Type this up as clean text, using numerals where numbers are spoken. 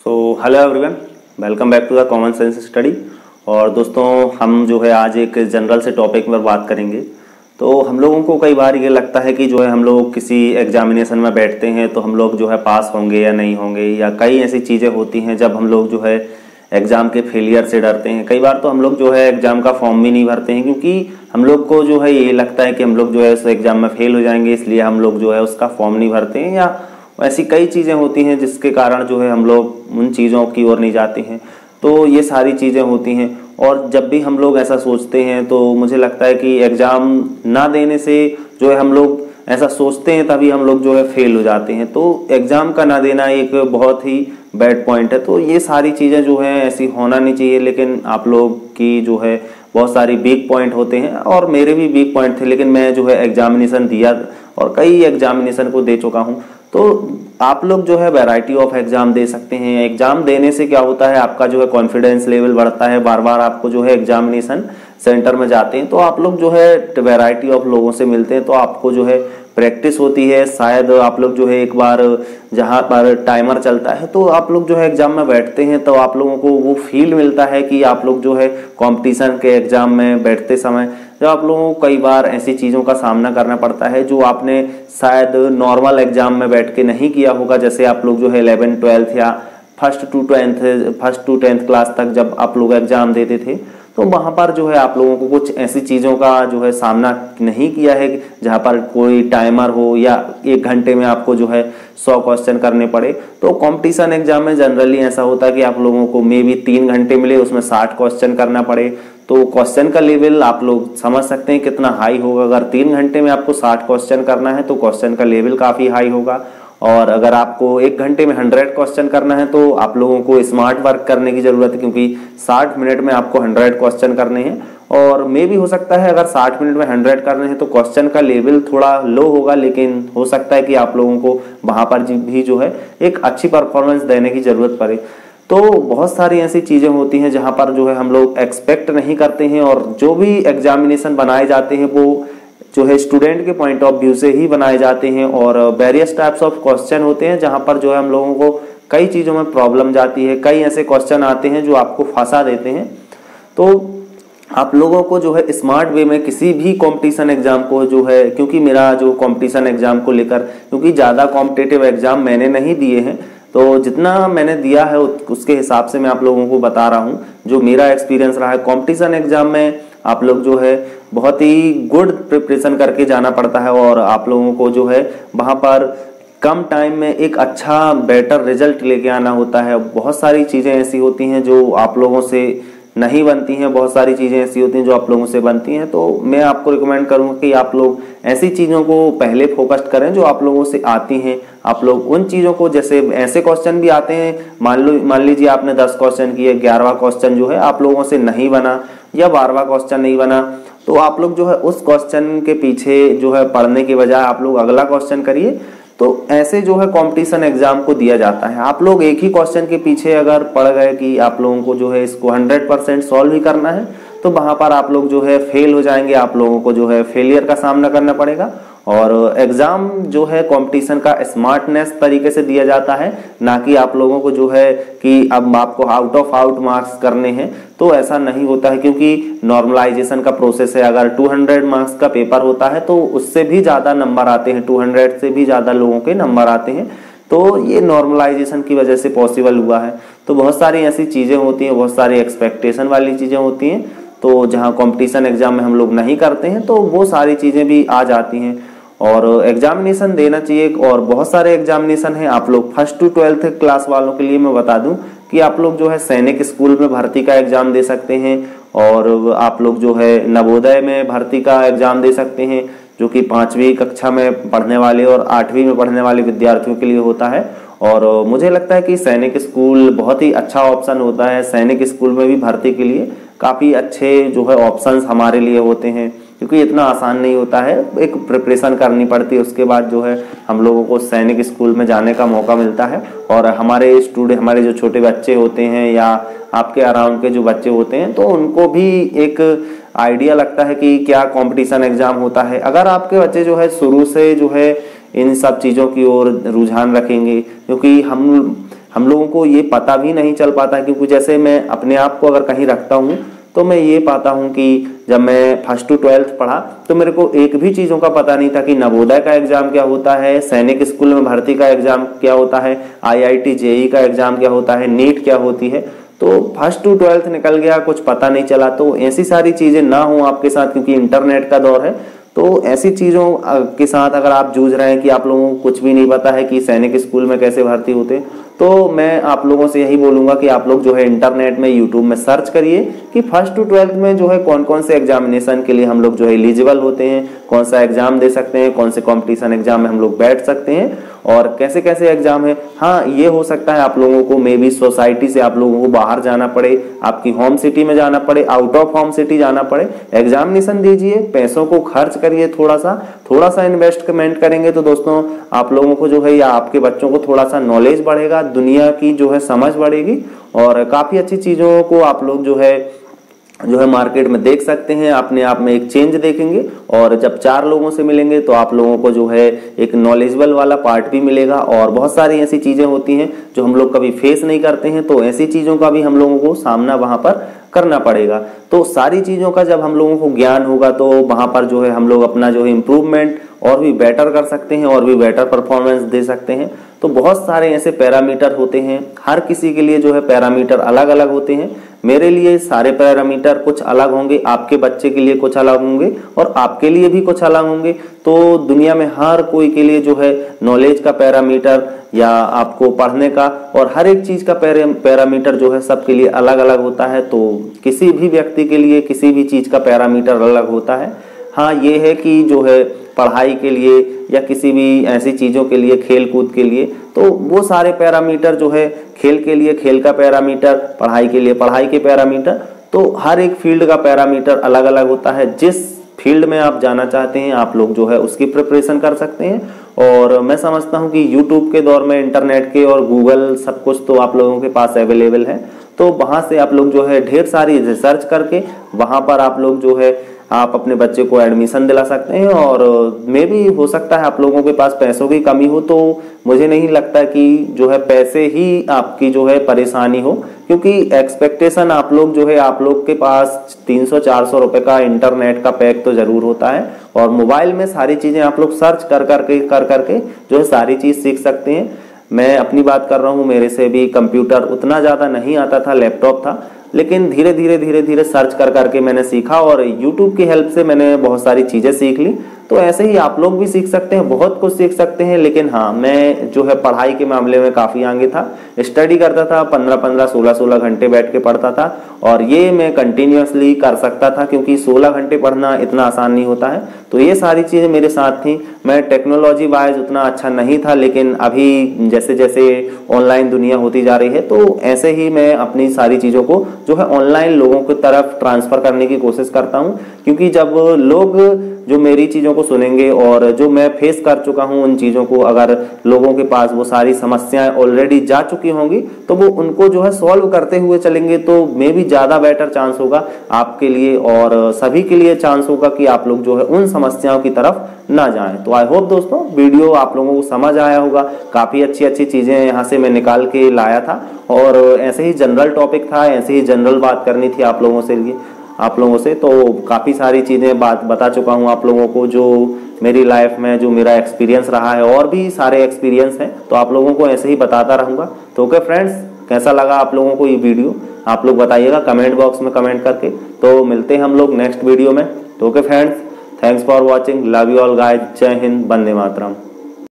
So hello everyone, welcome back to the common sense study. और दोस्तों, हम जो है आज एक जनरल से टॉपिक पर बात करेंगे। तो हम लोगों को कई बार ये लगता है कि जो है हम लोग किसी एग्जामिनेशन में बैठते हैं तो हम लोग जो है पास होंगे या नहीं होंगे, या कई ऐसी चीज़ें होती हैं जब हम लोग जो है एग्ज़ाम के फेलियर से डरते हैं। कई बार तो हम लोग जो है एग्ज़ाम का फॉर्म भी नहीं भरते हैं, क्योंकि हम लोग को जो है ये लगता है कि हम लोग जो है उस एग्ज़ाम में फेल हो जाएंगे, इसलिए हम लोग जो है उसका फॉर्म नहीं भरते हैं। या ऐसी कई चीज़ें होती हैं जिसके कारण जो है हम लोग उन चीज़ों की ओर नहीं जाते हैं। तो ये सारी चीज़ें होती हैं, और जब भी हम लोग ऐसा सोचते हैं तो मुझे लगता है कि एग्ज़ाम ना देने से जो है हम लोग ऐसा सोचते हैं तभी हम लोग जो है फेल हो जाते हैं। तो एग्ज़ाम का ना देना एक बहुत ही बैड पॉइंट है। तो ये सारी चीज़ें जो हैं ऐसी होना नहीं चाहिए, लेकिन आप लोग की जो है बहुत सारी वीक पॉइंट होते हैं, और मेरे भी वीक पॉइंट थे, लेकिन मैं जो है एग्जामिनेशन दिया और कई एग्जामिनेशन को दे चुका हूँ। तो आप लोग जो है वैरायटी ऑफ एग्जाम दे सकते हैं। एग्जाम देने से क्या होता है, आपका जो है कॉन्फिडेंस लेवल बढ़ता है। बार बार आपको जो है एग्जामिनेशन सेंटर में जाते हैं तो आप लोग जो है वैरायटी ऑफ लोगों से मिलते हैं, तो आपको जो है प्रैक्टिस होती है। शायद आप लोग जो है एक बार जहाँ पर टाइमर चलता है तो आप लोग जो है एग्जाम में बैठते हैं तो आप लोगों को वो फील मिलता है कि आप लोग जो है कंपटीशन के एग्जाम में बैठते समय जब आप लोगों को कई बार ऐसी चीज़ों का सामना करना पड़ता है जो आपने शायद नॉर्मल एग्जाम में बैठ के नहीं किया होगा। जैसे आप लोग जो है 11th 12th या फर्स्ट टू टेंथ क्लास तक जब आप लोग एग्जाम देते थे तो वहाँ पर जो है आप लोगों को कुछ ऐसी चीज़ों का जो है सामना नहीं किया है जहाँ पर कोई टाइमर हो या 1 घंटे में आपको जो है 100 क्वेश्चन करने पड़े। तो कंपटीशन एग्जाम में जनरली ऐसा होता है कि आप लोगों को मे बी 3 घंटे मिले, उसमें 60 क्वेश्चन करना पड़े। तो क्वेश्चन का लेवल आप लोग समझ सकते हैं कितना हाई होगा। अगर 3 घंटे में आपको 60 क्वेश्चन करना है तो क्वेश्चन का लेवल काफ़ी हाई होगा, और अगर आपको 1 घंटे में 100 क्वेश्चन करना है तो आप लोगों को स्मार्ट वर्क करने की जरूरत है, क्योंकि 60 मिनट में आपको 100 क्वेश्चन करने हैं। और मे भी हो सकता है अगर 60 मिनट में 100 करने हैं तो क्वेश्चन का लेवल थोड़ा लो होगा, लेकिन हो सकता है कि आप लोगों को वहां पर भी जो है एक अच्छी परफॉर्मेंस देने की जरूरत पड़े। तो बहुत सारी ऐसी चीजें होती हैं जहां पर जो है हम लोग एक्सपेक्ट नहीं करते हैं, और जो भी एग्जामिनेशन बनाए जाते हैं वो जो है स्टूडेंट के पॉइंट ऑफ व्यू से ही बनाए जाते हैं। और वेरियस टाइप्स ऑफ क्वेश्चन होते हैं जहां पर जो है हम लोगों को कई चीज़ों में प्रॉब्लम जाती है। कई ऐसे क्वेश्चन आते हैं जो आपको फंसा देते हैं। तो आप लोगों को जो है स्मार्ट वे में किसी भी कंपटीशन एग्जाम को जो है, क्योंकि मेरा जो कंपटीशन एग्जाम को लेकर, क्योंकि ज़्यादा कॉम्पिटिटिव एग्जाम मैंने नहीं दिए हैं, तो जितना मैंने दिया है उसके हिसाब से मैं आप लोगों को बता रहा हूँ जो मेरा एक्सपीरियंस रहा है। कंपटीशन एग्जाम में आप लोग जो है बहुत ही गुड प्रिपरेशन करके जाना पड़ता है, और आप लोगों को जो है वहाँ पर कम टाइम में एक अच्छा बेटर रिजल्ट लेके आना होता है। बहुत सारी चीज़ें ऐसी होती हैं जो आप लोगों से नहीं बनती हैं, बहुत सारी चीज़ें ऐसी होती हैं जो आप लोगों से बनती हैं। तो मैं आपको रिकमेंड करूंगा कि आप लोग ऐसी चीज़ों को पहले फोकस करें जो आप लोगों से आती हैं। आप लोग उन चीज़ों को, जैसे ऐसे क्वेश्चन भी आते हैं, मान लीजिए आपने 10 क्वेश्चन किए, 11वां क्वेश्चन जो है आप लोगों से नहीं बना या 12वां क्वेश्चन नहीं बना, तो आप लोग जो है उस क्वेश्चन के पीछे जो है पढ़ने के बजाय आप लोग अगला क्वेश्चन करिए। तो ऐसे जो है कंपटीशन एग्जाम को दिया जाता है। आप लोग एक ही क्वेश्चन के पीछे अगर पड़ गए कि आप लोगों को जो है इसको 100% सॉल्व ही करना है, तो वहां पर आप लोग जो है फेल हो जाएंगे। आप लोगों को जो है फेलियर का सामना करना पड़ेगा। और एग्जाम जो है कंपटीशन का स्मार्टनेस तरीके से दिया जाता है, ना कि आप लोगों को जो है कि अब आपको आउट ऑफ आउट मार्क्स करने हैं। तो ऐसा नहीं होता है, क्योंकि नॉर्मलाइजेशन का प्रोसेस है। अगर 200 मार्क्स का पेपर होता है तो उससे भी ज़्यादा नंबर आते हैं, 200 से भी ज़्यादा लोगों के नंबर आते हैं। तो ये नॉर्मलाइजेशन की वजह से पॉसिबल हुआ है। तो बहुत सारी ऐसी चीज़ें होती हैं, बहुत सारी एक्सपेक्टेशन वाली चीज़ें होती हैं, तो जहाँ कंपटीशन एग्जाम में हम लोग नहीं करते हैं तो वो सारी चीज़ें भी आ जाती हैं। और एग्जामिनेशन देना चाहिए, और बहुत सारे एग्जामिनेशन हैं। आप लोग फर्स्ट टू 12th क्लास वालों के लिए मैं बता दूं कि आप लोग जो है सैनिक स्कूल में भर्ती का एग्जाम दे सकते हैं, और आप लोग जो है नवोदय में भर्ती का एग्जाम दे सकते हैं, जो कि 5वीं कक्षा में पढ़ने वाले और 8वीं में पढ़ने वाले विद्यार्थियों के लिए होता है। और मुझे लगता है कि सैनिक स्कूल बहुत ही अच्छा ऑप्शन होता है। सैनिक स्कूल में भी भर्ती के लिए काफ़ी अच्छे जो है ऑप्शंस हमारे लिए होते हैं, क्योंकि इतना आसान नहीं होता है, एक प्रिपरेशन करनी पड़ती है। उसके बाद जो है हम लोगों को सैनिक स्कूल में जाने का मौका मिलता है, और हमारे हमारे जो छोटे बच्चे होते हैं या आपके अराउंड के जो बच्चे होते हैं, तो उनको भी एक आइडिया लगता है कि क्या कंपटीशन एग्जाम होता है। अगर आपके बच्चे जो है शुरू से जो है इन सब चीज़ों की ओर रुझान रखेंगे, क्योंकि हम हम लोगों को ये पता भी नहीं चल पाता, क्योंकि जैसे मैं अपने आप को अगर कहीं रखता हूँ तो मैं ये पाता हूँ कि जब मैं फर्स्ट टू 12th पढ़ा तो मेरे को एक भी चीज़ों का पता नहीं था कि नवोदय का एग्जाम क्या होता है, सैनिक स्कूल में भर्ती का एग्जाम क्या होता है, IIT JEE का एग्जाम क्या होता है, नीट क्या होती है। तो फर्स्ट टू 12th निकल गया, कुछ पता नहीं चला। तो ऐसी सारी चीज़ें ना हो आपके साथ, क्योंकि इंटरनेट का दौर है। तो ऐसी चीज़ों के साथ अगर आप जूझ रहे हैं कि आप लोगों को कुछ भी नहीं पता है कि सैनिक स्कूल में कैसे भर्ती होते, तो मैं आप लोगों से यही बोलूँगा कि आप लोग जो है इंटरनेट में यूट्यूब में सर्च करिए कि फर्स्ट टू 12th में जो है कौन कौन से एग्जामिनेशन के लिए हम लोग जो है एलिजिबल होते हैं, कौन सा एग्जाम दे सकते हैं, कौन से कॉम्पिटिशन एग्जाम में हम लोग बैठ सकते हैं और कैसे कैसे एग्जाम है। हाँ, ये हो सकता है आप लोगों को मे बी सोसाइटी से आप लोगों को बाहर जाना पड़े, आपकी होम सिटी में जाना पड़े, आउट ऑफ होम सिटी जाना पड़े, एग्जामिनेशन दीजिए, पैसों को खर्च करिए, थोड़ा सा इन्वेस्टमेंट करेंगे तो दोस्तों आप लोगों को जो है या आपके बच्चों को थोड़ा सा नॉलेज बढ़ेगा, दुनिया की जो है समझ बढ़ेगी और काफ़ी अच्छी चीज़ों को आप लोग जो है मार्केट में देख सकते हैं। अपने आप में एक चेंज देखेंगे और जब 4 लोगों से मिलेंगे तो आप लोगों को जो है एक नॉलेजेबल वाला पार्ट भी मिलेगा। और बहुत सारी ऐसी चीज़ें होती हैं जो हम लोग कभी फेस नहीं करते हैं, तो ऐसी चीज़ों का भी हम लोगों को सामना वहाँ पर करना पड़ेगा। तो सारी चीज़ों का जब हम लोगों को ज्ञान होगा तो वहाँ पर जो है हम लोग अपना जो है इम्प्रूवमेंट और भी बेटर कर सकते हैं और भी बेटर परफॉर्मेंस दे सकते हैं। तो बहुत सारे ऐसे पैरामीटर होते हैं, हर किसी के लिए जो है पैरामीटर अलग अलग होते हैं। मेरे लिए सारे पैरामीटर कुछ अलग होंगे, आपके बच्चे के लिए कुछ अलग होंगे और आपके लिए भी कुछ अलग होंगे। तो दुनिया में हर कोई के लिए जो है नॉलेज का पैरामीटर या आपको पढ़ने का और हर एक चीज़ का पैरामीटर जो है सबके लिए अलग अलग होता है। तो किसी भी व्यक्ति के लिए किसी भी चीज़ का पैरामीटर अलग होता है। हाँ, ये है कि जो है पढ़ाई के लिए या किसी भी ऐसी चीज़ों के लिए, खेल कूद के लिए, तो वो सारे पैरामीटर जो है खेल के लिए खेल का पैरामीटर, पढ़ाई के लिए पढ़ाई के पैरामीटर, तो हर एक फील्ड का पैरामीटर अलग अलग होता है। जिस फील्ड में आप जाना चाहते हैं आप लोग जो है उसकी प्रिपरेशन कर सकते हैं। और मैं समझता हूँ कि यूट्यूब के दौर में इंटरनेट के और गूगल सब कुछ तो आप लोगों के पास अवेलेबल है, तो वहाँ से आप लोग जो है ढेर सारी रिसर्च करके वहाँ पर आप लोग जो है आप अपने बच्चे को एडमिशन दिला सकते हैं। और मे भी हो सकता है आप लोगों के पास पैसों की कमी हो, तो मुझे नहीं लगता कि जो है पैसे ही आपकी जो है परेशानी हो, क्योंकि एक्सपेक्टेशन आप लोग जो है आप लोग के पास 300-400 रुपए का इंटरनेट का पैक तो जरूर होता है और मोबाइल में सारी चीज़ें आप लोग सर्च कर करके जो है सारी चीज़ सीख सकते हैं। मैं अपनी बात कर रहा हूँ, मेरे से भी कंप्यूटर उतना ज़्यादा नहीं आता था, लैपटॉप था, लेकिन धीरे धीरे सर्च कर करके मैंने सीखा और यूट्यूब की हेल्प से मैंने बहुत सारी चीज़ें सीख ली। तो ऐसे ही आप लोग भी सीख सकते हैं, बहुत कुछ सीख सकते हैं। लेकिन हाँ, मैं जो है पढ़ाई के मामले में काफ़ी आगे था, स्टडी करता था, 15-15, 16-16 घंटे बैठ के पढ़ता था और ये मैं कंटिन्यूसली कर सकता था, क्योंकि 16 घंटे पढ़ना इतना आसान नहीं होता है। तो ये सारी चीज़ें मेरे साथ थी। मैं टेक्नोलॉजी वाइज उतना अच्छा नहीं था, लेकिन अभी जैसे जैसे ऑनलाइन दुनिया होती जा रही है तो ऐसे ही मैं अपनी सारी चीज़ों को जो है ऑनलाइन लोगों की तरफ ट्रांसफ़र करने की कोशिश करता हूँ। क्योंकि जब लोग जो मेरी चीज़ों को सुनेंगे और जो मैं फेस कर चुका हूँ उन चीज़ों को, अगर लोगों के पास वो सारी समस्याएं ऑलरेडी जा चुकी होंगी तो वो उनको जो है सॉल्व करते हुए चलेंगे, तो मे भी ज़्यादा बेटर चांस होगा आपके लिए और सभी के लिए चांस होगा कि आप लोग जो है उन समस्याओं की तरफ ना जाएं। तो आई होप दोस्तों वीडियो आप लोगों को समझ आया होगा, काफ़ी अच्छी चीज़ें यहाँ से मैं निकाल के लाया था और ऐसे ही जनरल टॉपिक था, ऐसे ही जनरल बात करनी थी आप लोगों से। तो काफ़ी सारी चीज़ें बात बता चुका हूँ आप लोगों को, जो मेरी लाइफ में जो मेरा एक्सपीरियंस रहा है, और भी सारे एक्सपीरियंस हैं तो आप लोगों को ऐसे ही बताता रहूँगा। तो ओके फ्रेंड्स, कैसा लगा आप लोगों को ये वीडियो आप लोग बताइएगा कमेंट बॉक्स में कमेंट करके। तो मिलते हैं हम लोग नेक्स्ट वीडियो में। तो okay friends, thanks for watching, love you all guys, जय हिंद, वंदे मातरम।